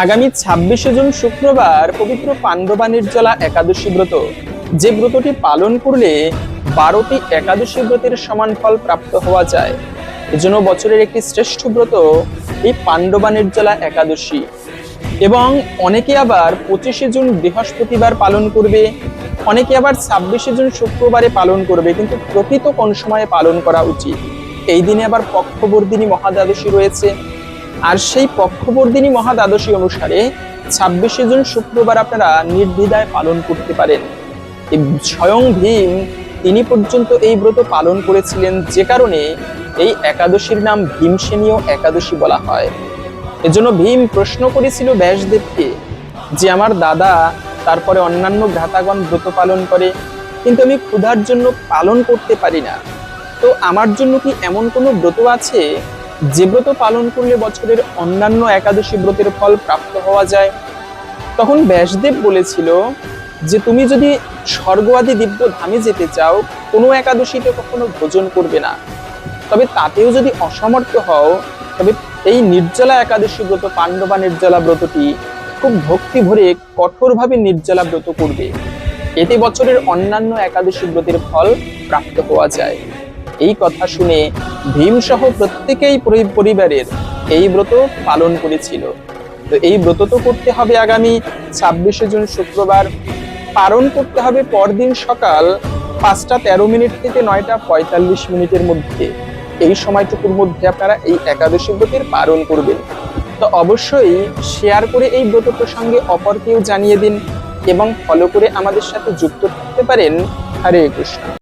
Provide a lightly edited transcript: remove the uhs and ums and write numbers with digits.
আগামী 26শে জুন শুক্রবার পবিত্র পাণ্ডবা নির্জলা একাদশী ব্রত, যে ব্রতটি পালন করলে 12টি একাদশী ব্রতের সমান ফল প্রাপ্ত হওয়া যায়। এজন্য বছরের একটি শ্রেষ্ঠ ব্রত এই পাণ্ডবা নির্জলা একাদশী। এবং অনেকে আবার 25শে জুন বৃহস্পতিবার পালন করবে, অনেকে আবার 26শে জুন শুক্রবারে পালন করবে। কিন্তু প্রকৃত কোন সময়ে পালন করা উচিত? এই দিনে আবার পক্ষবর্ধিনী মহাদ্বাদশী রয়েছে। আর সেই পক্ষবর্ধিনী মহাদ্বাদশী অনুসারে 26শে জুন শুক্রবার আপনারা নির্দ্বিধায় পালন করতে পারেন। স্বয়ং ভীম তিনি পর্যন্ত এই ব্রত পালন করেছিলেন, যে কারণে এই একাদশীর নাম ভীমসেনীয় একাদশী বলা হয়। এজন্য ভীম প্রশ্ন করেছিল ব্যাসদেবকে যে আমার দাদা তারপরে অন্যান্য ভ্রাতাগণ ব্রত পালন করে, কিন্তু আমি ক্ষুধার জন্য পালন করতে পারি না। তো আমার জন্য কি এমন কোনো ব্রত আছে যে ব্রত পালন করলে বছরের অন্যান্য একাদশী ব্রতের ফল প্রাপ্ত হওয়া যায়? তখন ব্যাসদেব বলেছিল যে তুমি যদি স্বর্গ আদি দিব্য ধামে যেতে চাও, কোনো একাদশীতে কখনো ভোজন করবে না। তবে তাতেও যদি অসমর্থ হও, তবে এই নির্জলা একাদশী ব্রত, পাণ্ডবা নির্জলা ব্রতটি খুব ভক্তি ভরে কঠোরভাবে নির্জলা ব্রত করবে। এতে বছরের অন্যান্য একাদশী ব্রতের ফল প্রাপ্ত হওয়া যায়। এই কথা শুনে ভীম সহ প্রত্যেকেই পরিবারের এই ব্রত পালন করেছিল। তো এই ব্রত তো করতে হবে আগামী 26শে জুন শুক্রবার। পালন করতে হবে পরদিন সকাল 5টা 13 মিনিট থেকে 9টা 45 মিনিটের মধ্যে। এই সময়টুকুর মধ্যে আপনারা এই একাদশী ব্রতের পালন করবেন। তো অবশ্যই শেয়ার করে এই ব্রত প্রসঙ্গে অপরকেও জানিয়ে দিন এবং ফলো করে আমাদের সাথে যুক্ত থাকতে পারেন। হরে কৃষ্ণ।